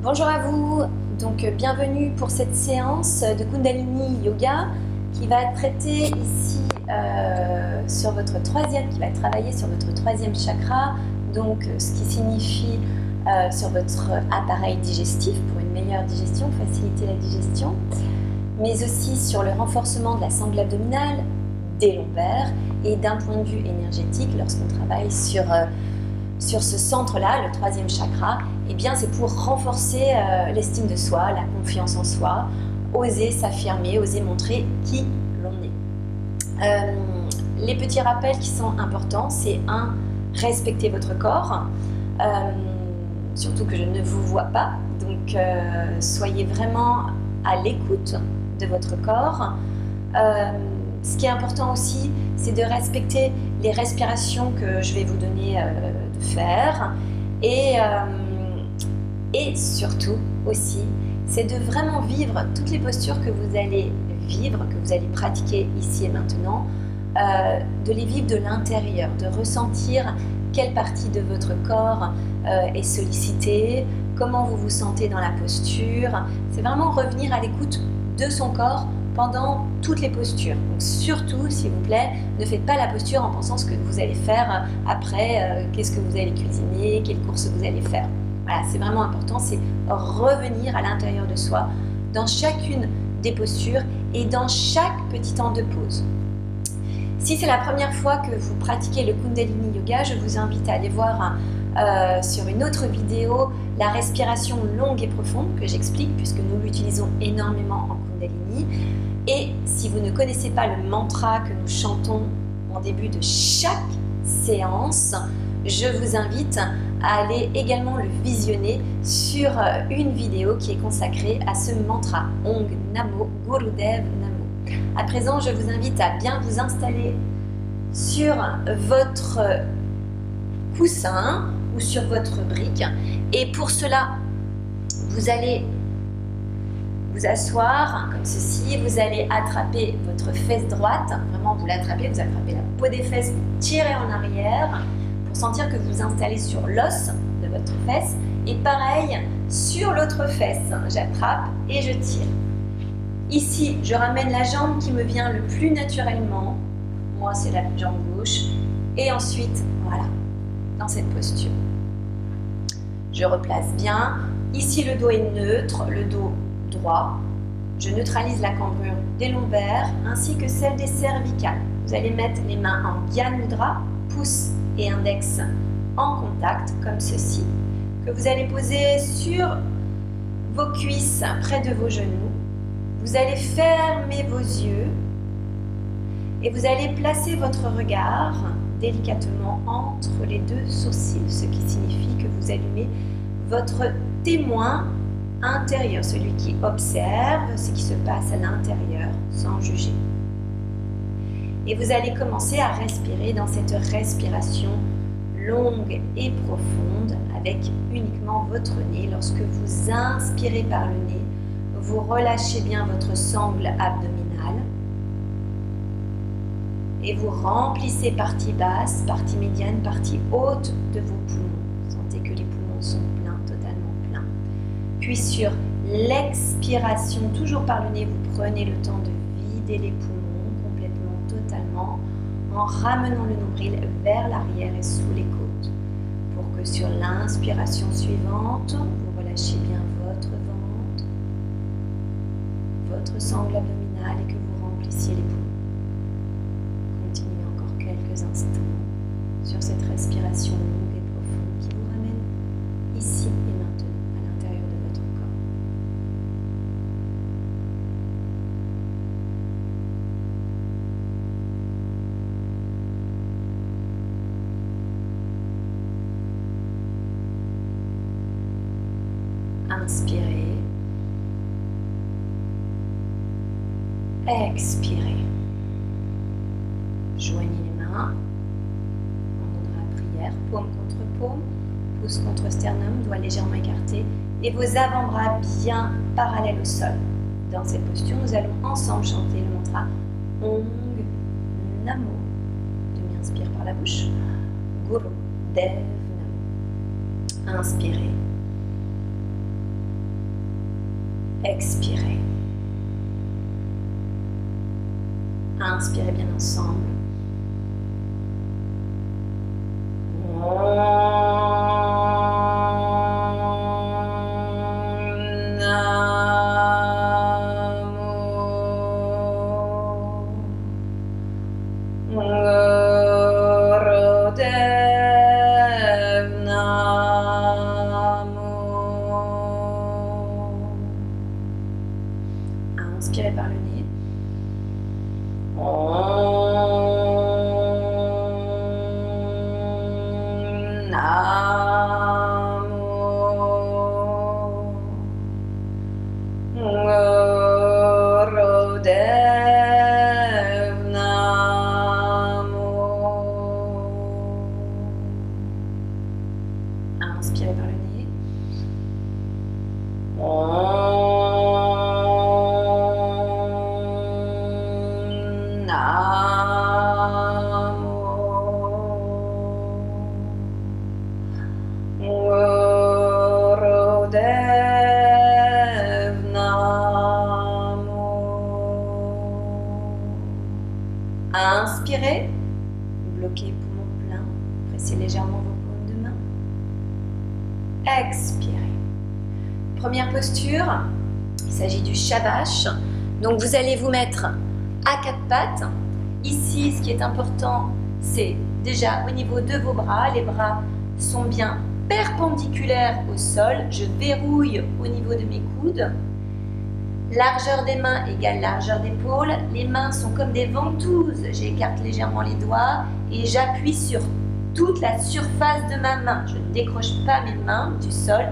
Bonjour à vous, donc bienvenue pour cette séance de Kundalini Yoga qui va traiter ici sur votre troisième, qui va travailler sur votre troisième chakra, donc ce qui signifie sur votre appareil digestif pour une meilleure digestion, faciliter la digestion, mais aussi sur le renforcement de la sangle abdominale, des lombaires et d'un point de vue énergétique lorsqu'on travaille sur ce centre-là, le troisième chakra, eh bien c'est pour renforcer l'estime de soi, la confiance en soi, oser s'affirmer, oser montrer qui l'on est. Les petits rappels qui sont importants, c'est respecter votre corps, surtout que je ne vous vois pas, donc soyez vraiment à l'écoute de votre corps. Ce qui est important aussi, c'est de respecter les respirations que je vais vous donner de faire et surtout aussi, c'est de vraiment vivre toutes les postures que vous allez vivre, que vous allez pratiquer ici et maintenant, de les vivre de l'intérieur, de ressentir quelle partie de votre corps est sollicitée, comment vous vous sentez dans la posture. C'est vraiment revenir à l'écoute de son corps pendant toutes les postures. Donc surtout, s'il vous plaît, ne faites pas la posture en pensant ce que vous allez faire après, qu'est-ce que vous allez cuisiner, quelle course vous allez faire. Voilà, c'est vraiment important, c'est revenir à l'intérieur de soi, dans chacune des postures et dans chaque petit temps de pause. Si c'est la première fois que vous pratiquez le Kundalini Yoga, je vous invite à aller voir sur une autre vidéo la respiration longue et profonde que j'explique puisque nous l'utilisons énormément en Kundalini. Et si vous ne connaissez pas le mantra que nous chantons en début de chaque séance, je vous invite à aller également le visionner sur une vidéo qui est consacrée à ce mantra Om Namo Gurudev Namo. À présent, je vous invite à bien vous installer sur votre coussin ou sur votre brique. Et pour cela, vous allez vous asseoir comme ceci, vous allez attraper votre fesse droite, vraiment vous l'attrapez, vous attrapez la peau des fesses, vous tirez en arrière pour sentir que vous vous installez sur l'os de votre fesse et pareil sur l'autre fesse, j'attrape et je tire. Ici, je ramène la jambe qui me vient le plus naturellement, moi c'est la jambe gauche et ensuite, voilà, dans cette posture. Je replace bien, ici le dos est neutre, le dos droit. Je neutralise la cambrure des lombaires ainsi que celle des cervicales. Vous allez mettre les mains en Gyan Mudra, pouce et index en contact comme ceci, que vous allez poser sur vos cuisses près de vos genoux. Vous allez fermer vos yeux et vous allez placer votre regard délicatement entre les deux sourcils, ce qui signifie que vous allumez votre témoin intérieur, celui qui observe ce qui se passe à l'intérieur sans juger. Et vous allez commencer à respirer dans cette respiration longue et profonde avec uniquement votre nez. Lorsque vous inspirez par le nez, vous relâchez bien votre sangle abdominale et vous remplissez partie basse, partie médiane, partie haute de vos poumons. Sentez que les poumons sont pleins, totalement pleins. Puis sur l'expiration, toujours par le nez, vous prenez le temps de vider les poumons complètement, totalement, en ramenant le nombril vers l'arrière et sous les côtes. Pour que sur l'inspiration suivante, vous relâchiez bien votre ventre, votre sangle abdominale et que vous remplissiez les poumons. Continuez encore quelques instants sur cette respiration longue et profonde qui vous ramène ici et maintenant à l'intérieur de votre corps. Inspirez. Expirez. Joignez les mains. On donnera prière, paume contre paume, pouce contre sternum, doigts légèrement écartés et vos avant-bras bien parallèles au sol. Dans cette posture, nous allons ensemble chanter le mantra Om Namo. Demi-inspire par la bouche. Guru Dev Namo. Inspirez. Expirez. Inspirez bien ensemble. Inspirez par le nez. Inspirez par le nez. Inspirez, bloquez les poumons pleins, pressez légèrement vos paumes de main. Expirez. Première posture, il s'agit du Shavash. Donc vous allez vous mettre à quatre pattes. Ici, ce qui est important, c'est déjà au niveau de vos bras. Les bras sont bien perpendiculaires au sol. Je verrouille au niveau de mes coudes. Largeur des mains égale largeur d'épaule. Les mains sont comme des ventouses. J'écarte légèrement les doigts et j'appuie sur toute la surface de ma main. Je ne décroche pas mes mains du sol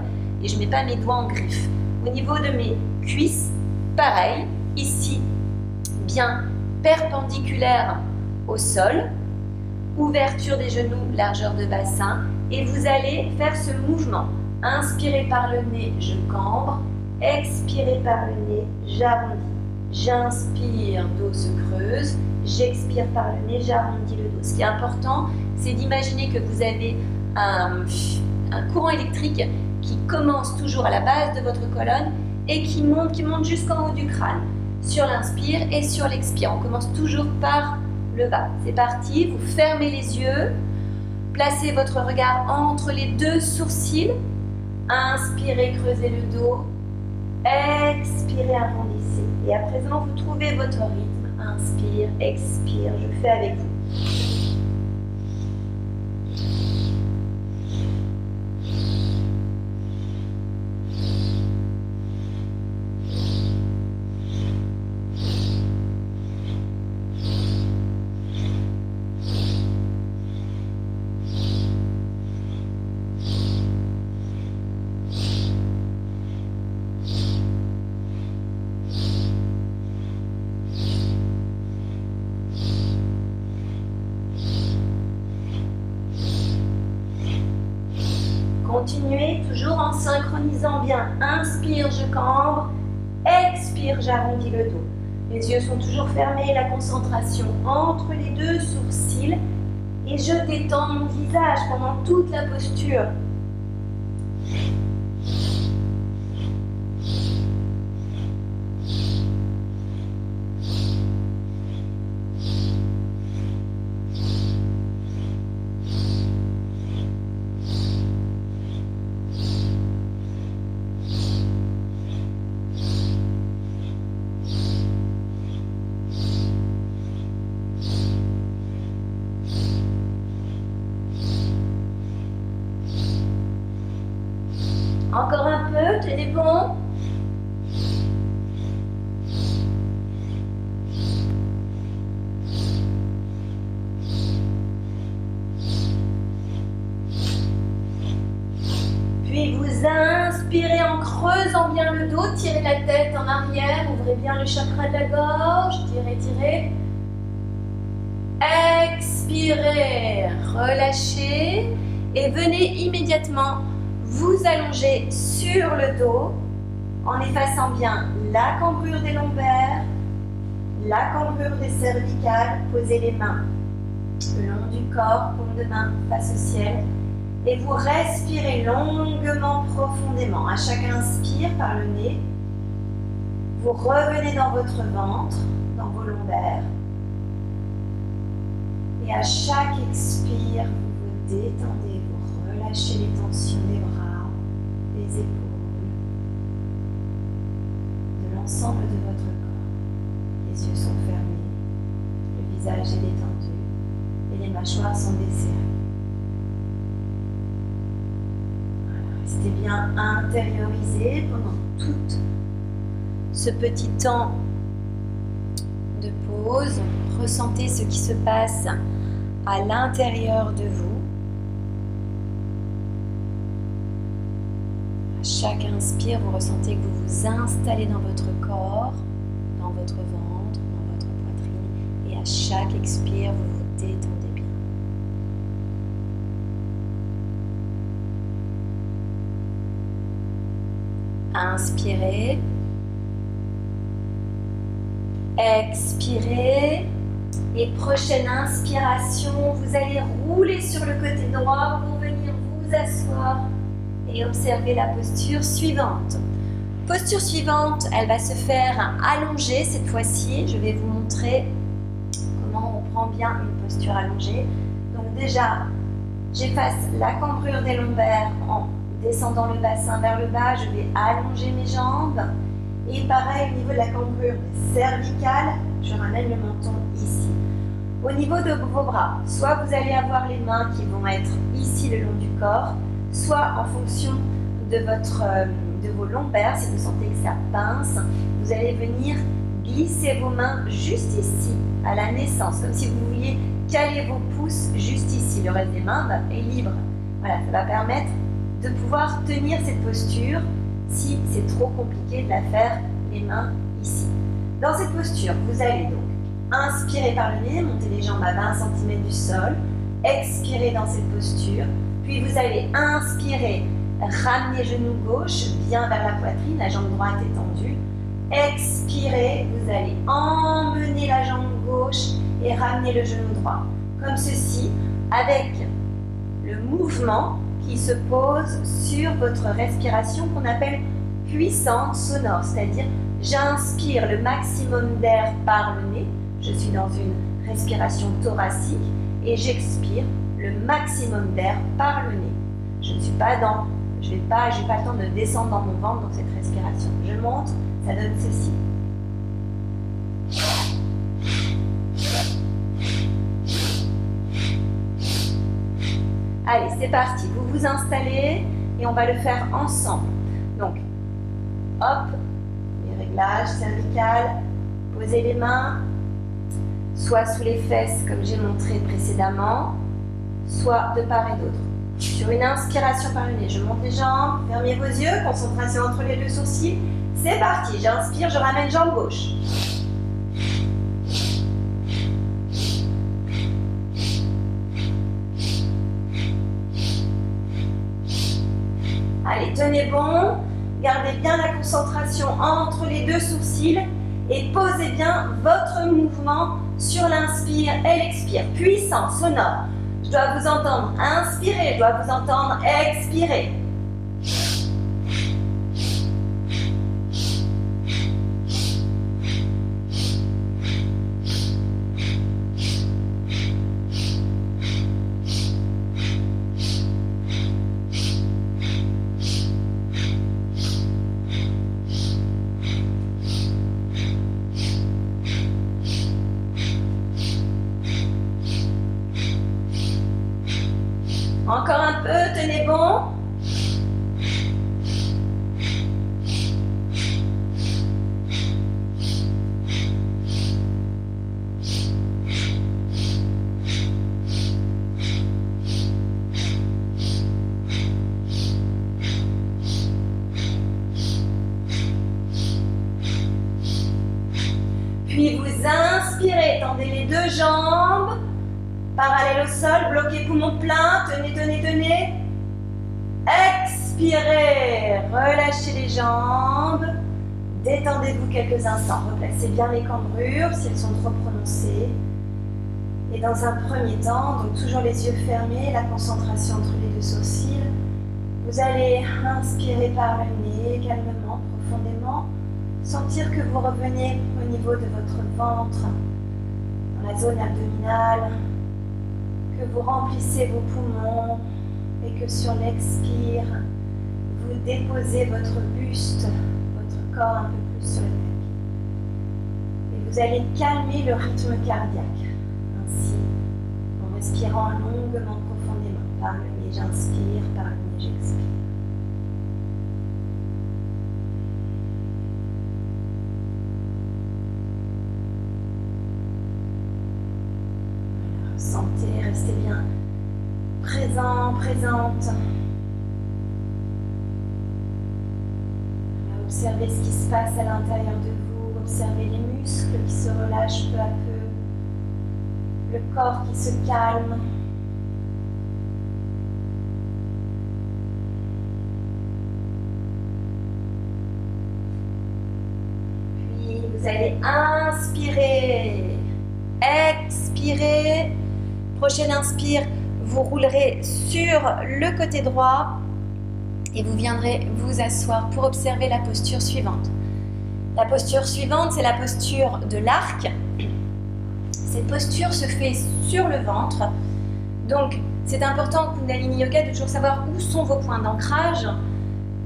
et je ne mets pas mes doigts en griffe. Au niveau de mes cuisses, pareil. Ici, bien perpendiculaire au sol. Ouverture des genoux, largeur de bassin. Et vous allez faire ce mouvement. Inspirez par le nez, je cambre. Expirez par le nez, j'arrondis. J'inspire, dos se creuse. J'expire par le nez, j'arrondis le dos. Ce qui est important, c'est d'imaginer que vous avez un courant électrique qui commence toujours à la base de votre colonne et qui monte jusqu'en haut du crâne. Sur l'inspire et sur l'expire. On commence toujours par le bas. C'est parti, vous fermez les yeux. Placez votre regard entre les deux sourcils. Inspirez, creusez le dos. Expirez, arrondissez. Et à présent, vous trouvez votre rythme. Inspire, expire. Je fais avec vous. Continuez toujours en synchronisant bien. Inspire, je cambre. Expire, j'arrondis le dos. Les yeux sont toujours fermés, la concentration entre les deux sourcils. Et je détends mon visage pendant toute la posture. Encore un peu, tenez bon. Puis vous inspirez en creusant bien le dos, tirez la tête en arrière, ouvrez bien le chakra de la gorge, tirez, tirez. Expirez, relâchez et venez immédiatement vous allonger sur le dos en effaçant bien la cambrure des lombaires, la cambrure des cervicales. Posez les mains le long du corps, paume de main face au ciel. Et vous respirez longuement, profondément. À chaque inspire par le nez, Vous revenez dans votre ventre, dans vos lombaires. Et à chaque expire, vous vous détendez, vous relâchez les tensions des bras, des épaules, de l'ensemble de votre corps. Les yeux sont fermés, le visage est détendu et les mâchoires sont desserrées. Voilà, restez bien intériorisé pendant tout ce petit temps de pause. Ressentez ce qui se passe à l'intérieur de vous. À chaque inspire, vous ressentez que vous vous installez dans votre corps, dans votre ventre, dans votre poitrine. Et à chaque expire, vous vous détendez bien. Inspirez. Expirez. Et prochaine inspiration, vous allez rouler sur le côté droit pour venir vous asseoir et observer la posture suivante. Posture suivante, elle va se faire allonger cette fois-ci. Je vais vous montrer comment on prend bien une posture allongée. Donc déjà, j'efface la cambrure des lombaires en descendant le bassin vers le bas. Je vais allonger mes jambes. Et pareil, au niveau de la cambrure cervicale, je ramène le menton ici. Au niveau de vos bras, soit vous allez avoir les mains qui vont être ici le long du corps, soit en fonction de vos lombaires, si vous sentez que ça pince, vous allez venir glisser vos mains juste ici, à la naissance, comme si vous vouliez caler vos pouces juste ici. Le reste des mains est libre. Voilà, ça va permettre de pouvoir tenir cette posture si c'est trop compliqué de la faire les mains ici. Dans cette posture, vous allez donc inspirer par le nez, monter les jambes à 20 cm du sol, expirer dans cette posture, puis vous allez inspirer, ramener genou gauche bien vers la poitrine, la jambe droite est tendue, expirez, vous allez emmener la jambe gauche et ramener le genou droit, comme ceci, avec le mouvement qui se pose sur votre respiration qu'on appelle puissante sonore, c'est-à-dire j'inspire le maximum d'air par le nez, je suis dans une respiration thoracique et j'expire le maximum d'air par le nez. Je ne suis pas dans, je n'ai pas le temps de descendre dans mon ventre dans cette respiration. Je monte, ça donne ceci. Allez, c'est parti. Vous vous installez et on va le faire ensemble. Donc, hop, les réglages cervicales, posez les mains, soit sous les fesses comme j'ai montré précédemment, soit de part et d'autre. Sur une inspiration par le nez, je monte les jambes, fermez vos yeux, concentration entre les deux sourcils. C'est parti, j'inspire, je ramène jambe gauche. Allez, tenez bon, gardez bien la concentration entre les deux sourcils et posez bien votre mouvement sur l'inspire et l'expire. Puissant, sonore. Je dois vous entendre inspirer, je dois vous entendre expirer. Encore un peu, tenez bon. Puis vous inspirez, tendez les deux jambes. Parallèle au sol, bloquez poumon plein, tenez, tenez, tenez. Expirez, relâchez les jambes. Détendez-vous quelques instants, replacez bien les cambrures si elles sont trop prononcées. Et dans un premier temps, donc toujours les yeux fermés, la concentration entre les deux sourcils, vous allez inspirer par le nez, calmement, profondément. Sentir que vous revenez au niveau de votre ventre, dans la zone abdominale, que vous remplissez vos poumons et que sur l'expire, vous déposez votre buste, votre corps un peu plus sur le tapis. Et vous allez calmer le rythme cardiaque, ainsi en respirant longuement, profondément. Par le nez, j'inspire, par le nez, j'expire. Sentez, restez bien présent, présente. Observez ce qui se passe à l'intérieur de vous. Observez les muscles qui se relâchent peu à peu. Le corps qui se calme. Puis vous allez inspirer, expirer. Prochaine inspire, vous roulerez sur le côté droit et vous viendrez vous asseoir pour observer la posture suivante. La posture suivante, c'est la posture de l'arc. Cette posture se fait sur le ventre. Donc, c'est important au Kundalini Yoga de toujours savoir où sont vos points d'ancrage.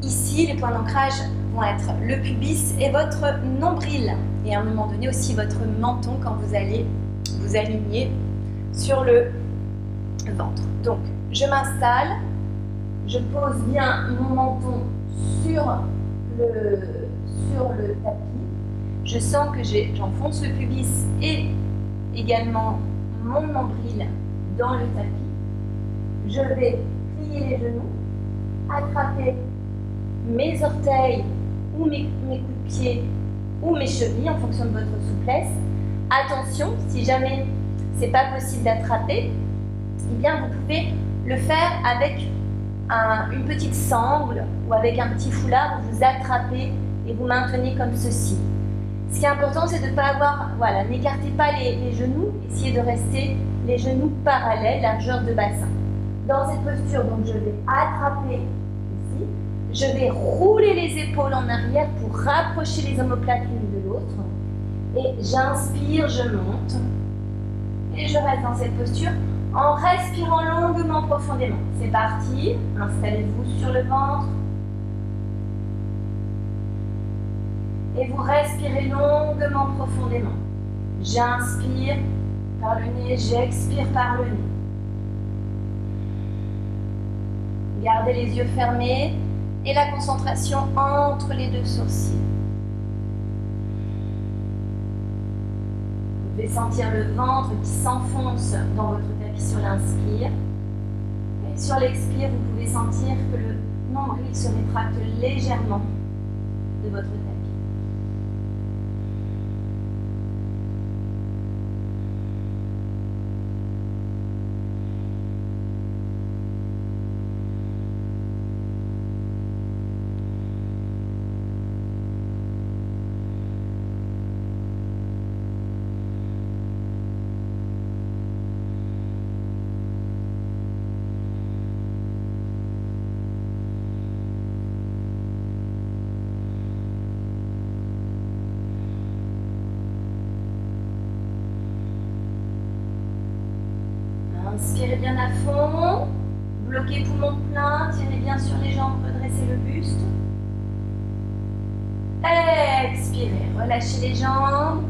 Ici, les points d'ancrage vont être le pubis et votre nombril. Et à un moment donné aussi votre menton quand vous allez vous aligner sur le ventre. Donc, je m'installe, je pose bien mon menton sur le tapis. Je sens que j'enfonce le pubis et également mon nombril dans le tapis. Je vais plier les genoux, attraper mes orteils ou mes coups de pied ou mes chevilles en fonction de votre souplesse. Attention, si jamais c'est pas possible d'attraper, eh bien vous pouvez le faire avec une petite sangle ou avec un petit foulard où vous attrapez et vous maintenez comme ceci. Ce qui est important, c'est de ne pas avoir, voilà, n'écartez pas les genoux, essayez de rester les genoux parallèles, largeur de bassin. Dans cette posture, donc je vais attraper ici, je vais rouler les épaules en arrière pour rapprocher les omoplates l'une de l'autre et j'inspire, je monte. Et je reste dans cette posture en respirant longuement, profondément. C'est parti. Installez-vous sur le ventre. Et vous respirez longuement, profondément. J'inspire par le nez, j'expire par le nez. Gardez les yeux fermés et la concentration entre les deux sourcils. Vous pouvez sentir le ventre qui s'enfonce dans votre tapis sur l'inspire. Et sur l'expire, vous pouvez sentir que le nombril se rétracte légèrement de votre tapis. Inspirez bien à fond, bloquez poumon plein, tirez bien sur les jambes, redressez le buste. Expirez, relâchez les jambes,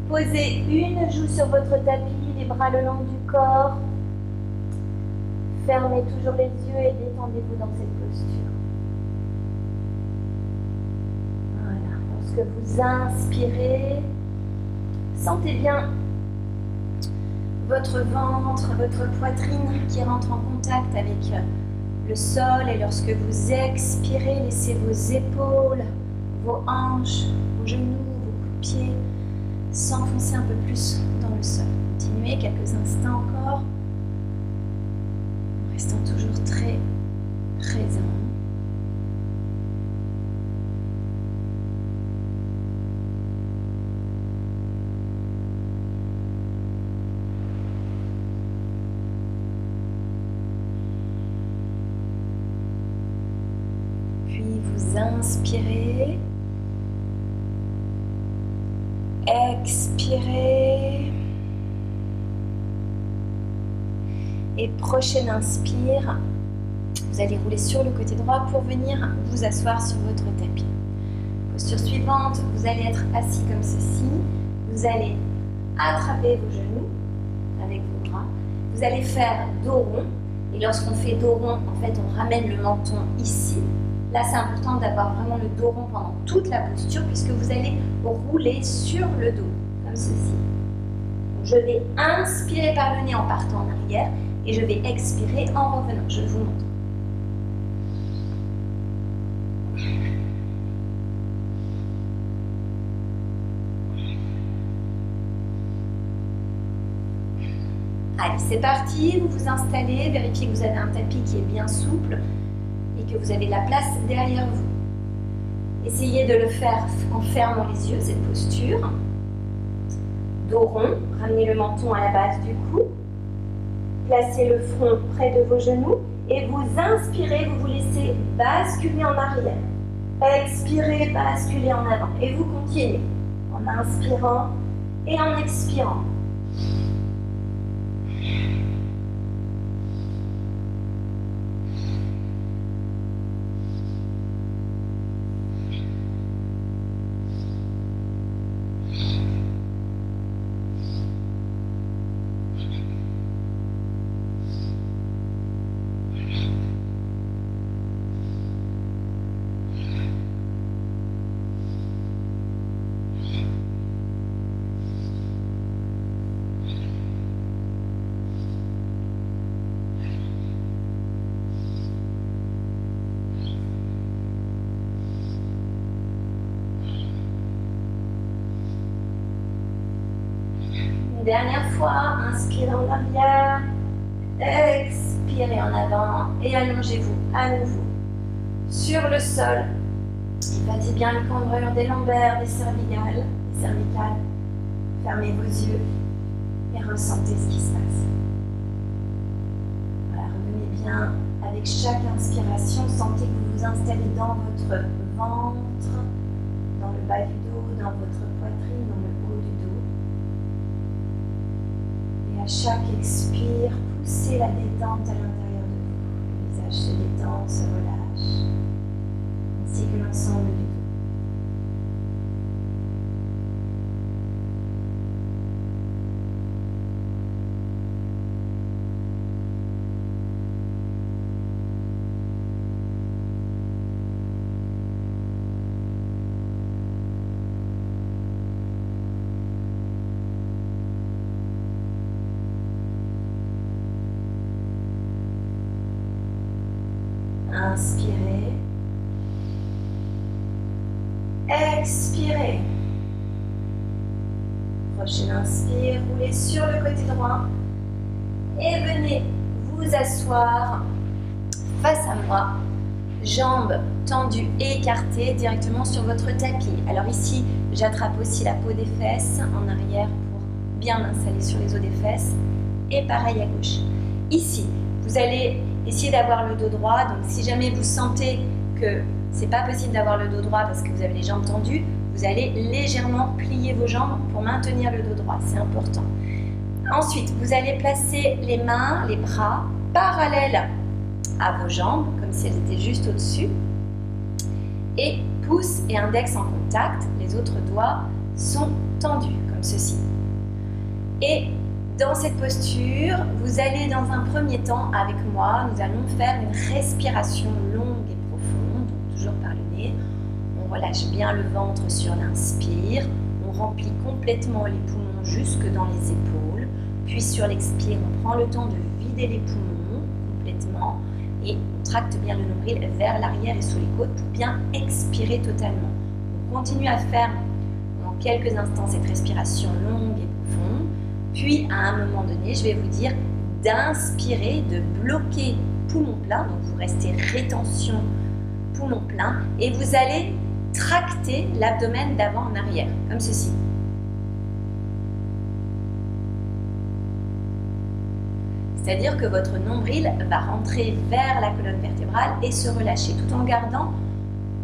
posez une joue sur votre tapis, les bras le long du corps. Fermez toujours les yeux et détendez-vous dans cette posture. Voilà, lorsque vous inspirez, sentez bien votre ventre, votre poitrine qui rentre en contact avec le sol et lorsque vous expirez, laissez vos épaules, vos hanches, vos genoux, vos coups de pied s'enfoncer un peu plus dans le sol. Continuez quelques instants encore en restant toujours très présent. Inspirez Expirez. Et prochaine inspire, vous allez rouler sur le côté droit pour venir vous asseoir sur votre tapis. Posture suivante, vous allez être assis comme ceci. Vous allez attraper vos genoux avec vos bras. Vous allez faire dos rond. Et lorsqu'on fait dos rond, en fait, on ramène le menton ici. Là, c'est important d'avoir vraiment le dos rond pendant toute la posture puisque vous allez rouler sur le dos, comme ceci. Donc, je vais inspirer par le nez en partant en arrière et je vais expirer en revenant. Je vous montre. Allez, c'est parti, vous vous installez, vérifiez que vous avez un tapis qui est bien souple et que vous avez de la place derrière vous. Essayez de le faire en fermant les yeux, cette posture. Dos rond, ramenez le menton à la base du cou. Placez le front près de vos genoux et vous inspirez, vous vous laissez basculer en arrière. Expirez, basculez en avant et vous continuez en inspirant et en expirant. Dernière fois, inspirez en arrière, expirez en avant et allongez-vous à nouveau sur le sol. Épattez bien le cambrure des lombaires, des cervicales. Fermez vos yeux et ressentez ce qui se passe. Voilà, revenez bien avec chaque inspiration. Sentez que vous vous installez dans votre ventre, dans le bas du dos, dans votre poitrine, dans le haut du dos. Et à chaque expire, poussez la détente à l'intérieur de vous. Le visage se détend, se relâche, ainsi que l'ensemble du dos. Inspirez. Expirez. Prochaine inspire, roulez sur le côté droit et venez vous asseoir face à moi, jambes tendues et écartées directement sur votre tapis. Alors ici, j'attrape aussi la peau des fesses en arrière pour bien m'installer sur les os des fesses et pareil à gauche. Ici, vous allez essayer d'avoir le dos droit, donc si jamais vous sentez que c'est pas possible d'avoir le dos droit parce que vous avez les jambes tendues, vous allez légèrement plier vos jambes pour maintenir le dos droit, c'est important. Ensuite, vous allez placer les mains, les bras parallèles à vos jambes, comme si elles étaient juste au-dessus, et pouce et index en contact, les autres doigts sont tendus, comme ceci. Et dans cette posture, vous allez dans un premier temps, avec moi, nous allons faire une respiration longue et profonde, donc toujours par le nez. On relâche bien le ventre sur l'inspire, on remplit complètement les poumons jusque dans les épaules, puis sur l'expire, on prend le temps de vider les poumons complètement et on tracte bien le nombril vers l'arrière et sous les côtes pour bien expirer totalement. On continue à faire en quelques instants cette respiration longue et profonde. Puis, à un moment donné, je vais vous dire d'inspirer, de bloquer poumon plein. Donc, vous restez rétention poumon plein. Et vous allez tracter l'abdomen d'avant en arrière, comme ceci. C'est-à-dire que votre nombril va rentrer vers la colonne vertébrale et se relâcher tout en gardant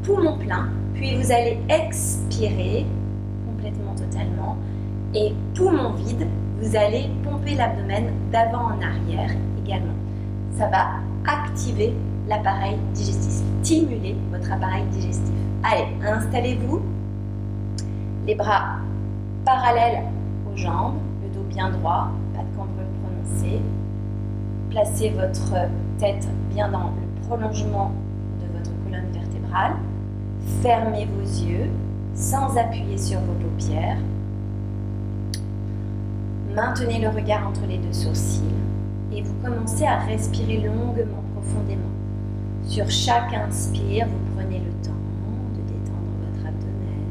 poumon plein. Puis, vous allez expirer complètement, totalement. Et poumon vide, vous allez pomper l'abdomen d'avant en arrière également. Ça va activer l'appareil digestif, stimuler votre appareil digestif. Allez, installez-vous, les bras parallèles aux jambes, le dos bien droit, pas de cambrure prononcée. Placez votre tête bien dans le prolongement de votre colonne vertébrale. Fermez vos yeux sans appuyer sur vos paupières. Maintenez le regard entre les deux sourcils et vous commencez à respirer longuement, profondément. Sur chaque inspire, vous prenez le temps de détendre votre abdomen,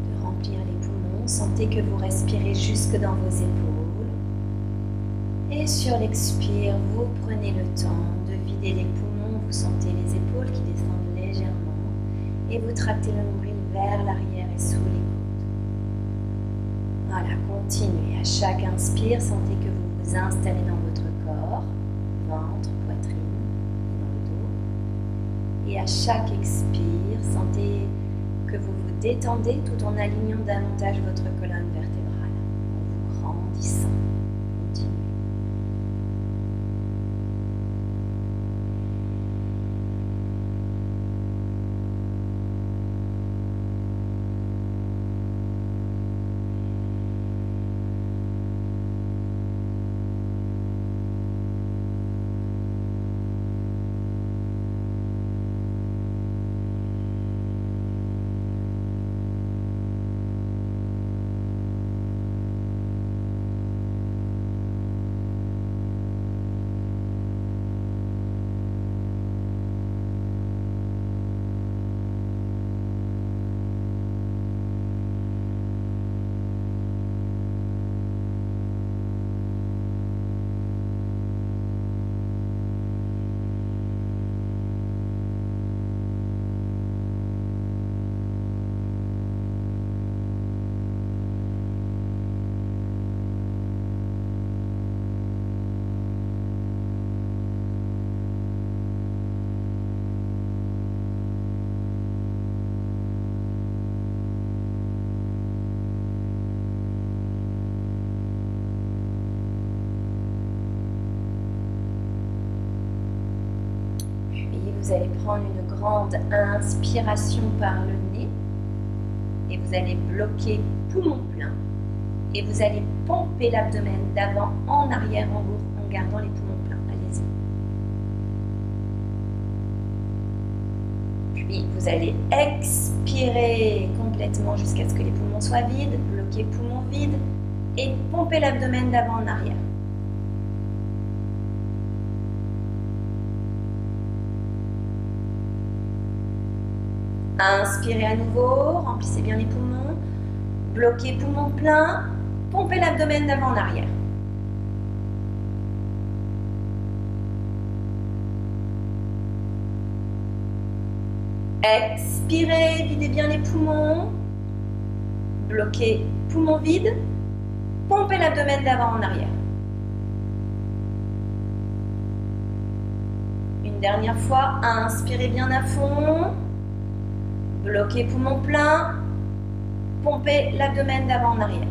de remplir les poumons. Sentez que vous respirez jusque dans vos épaules. Et sur l'expire, vous prenez le temps de vider les poumons. Vous sentez les épaules qui descendent légèrement et vous tractez le nombril vers l'arrière et sous les côtes. Voilà, continuez. À chaque inspire, sentez que vous vous installez dans votre corps, ventre, poitrine, dans le dos. Et à chaque expire, sentez que vous vous détendez tout en alignant davantage votre colonne vertébrale, en vous grandissant. Continuez. Vous allez prendre une grande inspiration par le nez et vous allez bloquer poumon plein et vous allez pomper l'abdomen d'avant en arrière en gardant les poumons pleins. Allez-y. Puis vous allez expirer complètement jusqu'à ce que les poumons soient vides, bloquer poumons vides et pomper l'abdomen d'avant en arrière. Inspirez à nouveau, remplissez bien les poumons, bloquez poumons pleins, pompez l'abdomen d'avant en arrière. Expirez, videz bien les poumons, bloquez poumons vides, pompez l'abdomen d'avant en arrière. Une dernière fois, inspirez bien à fond. Bloquez poumon plein, pompez l'abdomen d'avant en arrière.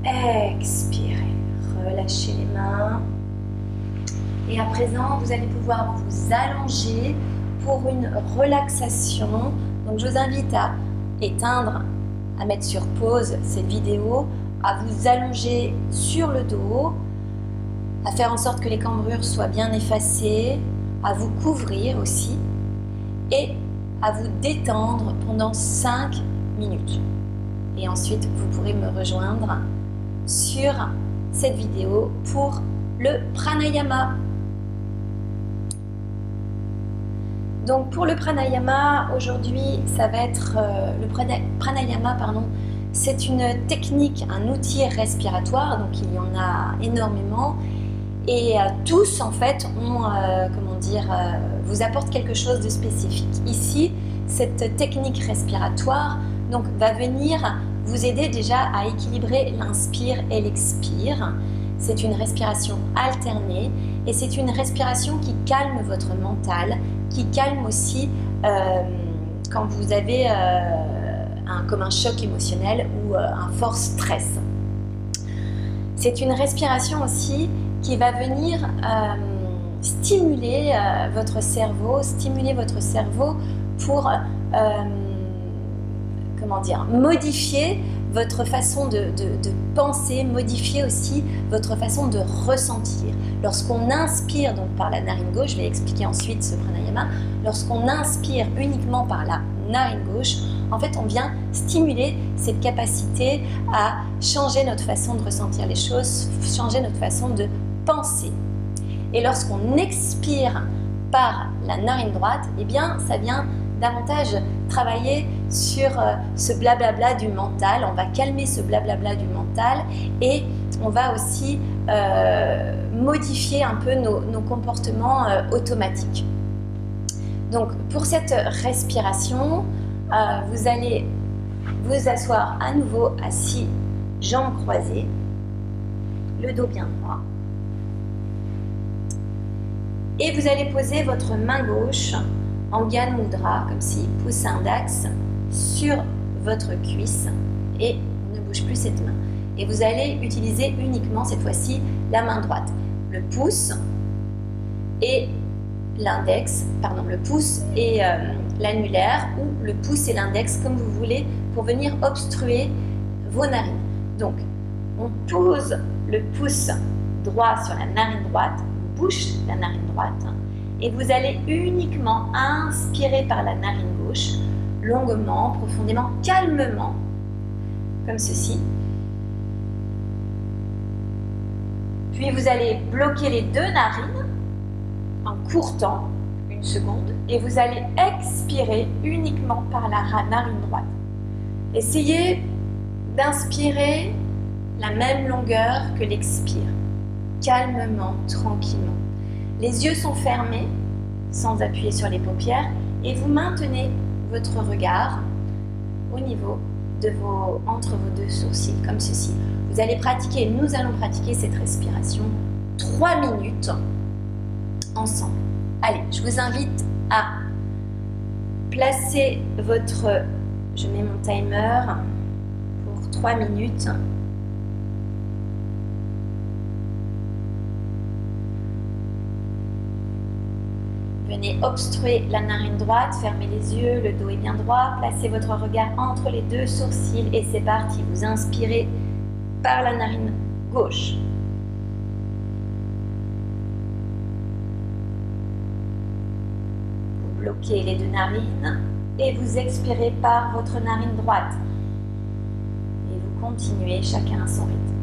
Expirez, relâchez les mains. Et à présent, vous allez pouvoir vous allonger pour une relaxation. Donc je vous invite à éteindre, à mettre sur pause cette vidéo, à vous allonger sur le dos, à faire en sorte que les cambrures soient bien effacées, à vous couvrir aussi et à vous détendre pendant 5 minutes. Et ensuite, vous pourrez me rejoindre sur cette vidéo pour le pranayama. Donc pour le pranayama, aujourd'hui, ça va être pranayama, c'est une technique, un outil respiratoire, donc il y en a énormément. Et tous, en fait, vous apportent quelque chose de spécifique. Ici, cette technique respiratoire va venir vous aider déjà à équilibrer l'inspire et l'expire. c'est une respiration alternée et c'est une respiration qui calme votre mental, qui calme aussi quand vous avez comme un choc émotionnel ou un fort stress. C'est une respiration aussi qui va venir stimuler votre cerveau pour modifier votre façon de penser, modifier aussi votre façon de ressentir. Lorsqu'on inspire donc par la narine gauche, je vais expliquer ensuite ce pranayama, lorsqu'on inspire uniquement par la narine gauche, en fait on vient stimuler cette capacité à changer notre façon de ressentir les choses, changer notre façon de penser. Et lorsqu'on expire par la narine droite, eh bien ça vient davantage travailler sur ce blablabla du mental, on va calmer ce blablabla du mental et on va aussi modifier un peu nos comportements automatiques. Donc pour cette respiration, vous allez vous asseoir à nouveau assis, jambes croisées, le dos bien droit. Et vous allez poser votre main gauche en Gyan Mudra, comme si pouce index sur votre cuisse et on ne bouge plus cette main. Et vous allez utiliser uniquement cette fois-ci la main droite. Le pouce et l'index, le pouce et l'annulaire ou le pouce et l'index comme vous voulez pour venir obstruer vos narines. Donc on pose le pouce droit sur la narine droite, on bouche la narine droite et vous allez uniquement inspirer par la narine gauche, longuement, profondément, calmement, comme ceci. Puis vous allez bloquer les deux narines en court temps, 1 seconde, et vous allez expirer uniquement par la narine droite. Essayez d'inspirer la même longueur que l'expire, calmement, tranquillement. Les yeux sont fermés, sans appuyer sur les paupières, et vous maintenez votre regard au niveau de entre vos deux sourcils, comme ceci. Vous allez pratiquer, nous allons pratiquer cette respiration 3 minutes ensemble. Allez, je vous invite à placer votre... Je mets mon timer pour 3 minutes. Venez obstruer la narine droite, fermez les yeux, le dos est bien droit, placez votre regard entre les deux sourcils et c'est parti. Vous inspirez par la narine gauche. Vous bloquez les deux narines et vous expirez par votre narine droite. Et vous continuez chacun à son rythme.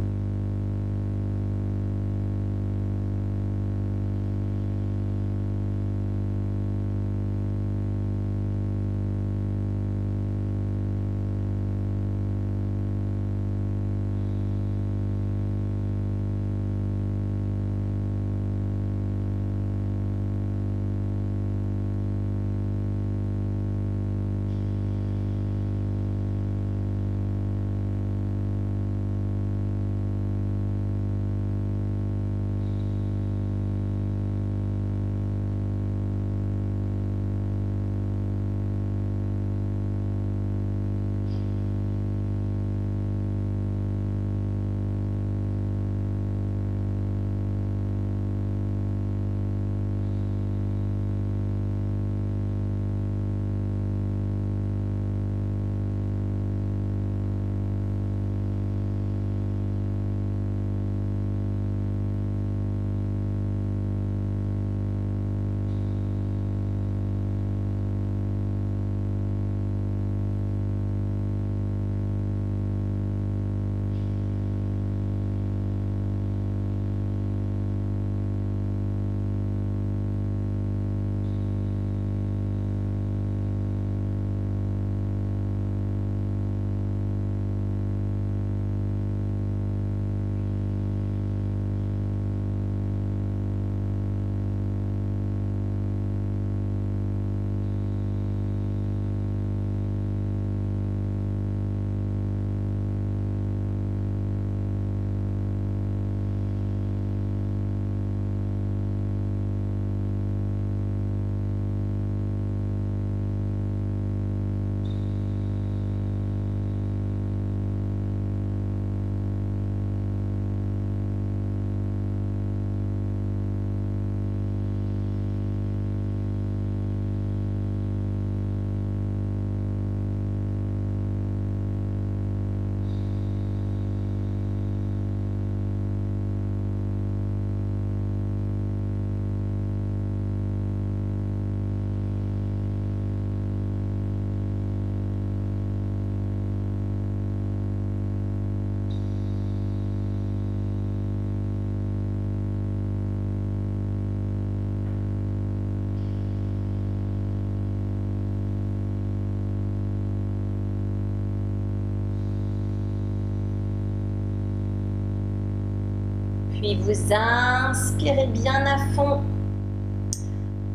Puis vous inspirez bien à fond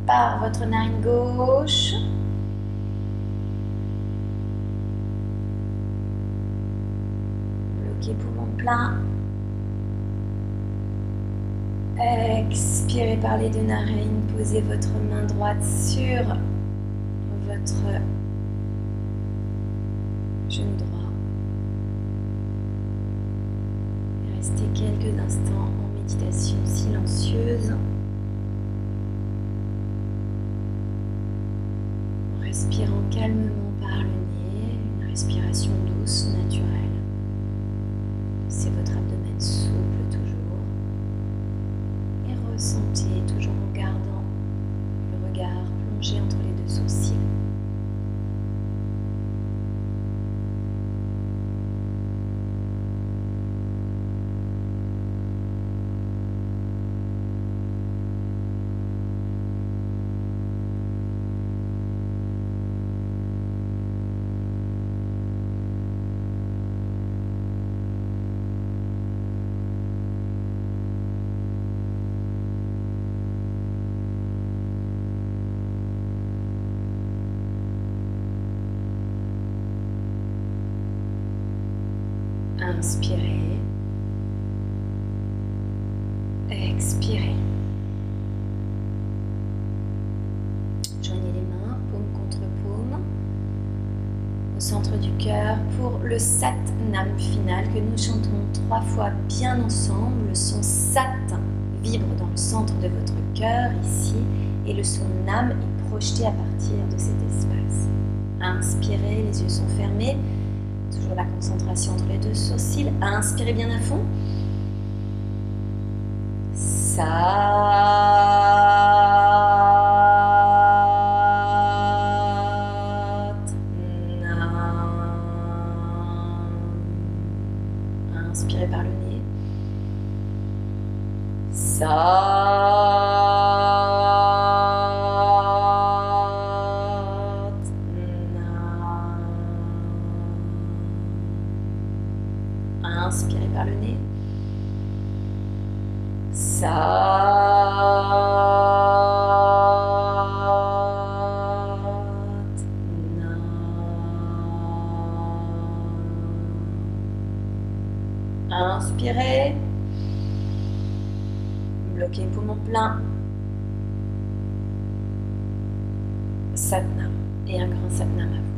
par votre narine gauche. Bloquez poumon plein. Expirez par les deux narines. Posez votre main droite sur votre genou droit. Et restez quelques instants en méditation silencieuse. En respirant calmement par le nez, une respiration douce, naturelle. C'est votre abdomen souple toujours. Et ressentez, toujours en gardant le regard plongé entre les deux sourcils. Inspirez, expirez. Joignez les mains, paume contre paume, au centre du cœur pour le Sat Nam final que nous chantons 3 fois bien ensemble. Le son Sat vibre dans le centre de votre cœur ici et le son Nam est projeté à partir de cet espace. Inspirez, les yeux sont fermés. Toujours la concentration entre les deux sourcils. Inspirez bien à fond. Sat Nam. Inspirez par le nez. Sat Inspirez par le nez. Sat Nam. Inspirez. Bloquez poumon plein. Sat Nam. Et un grand Sat Nam à vous.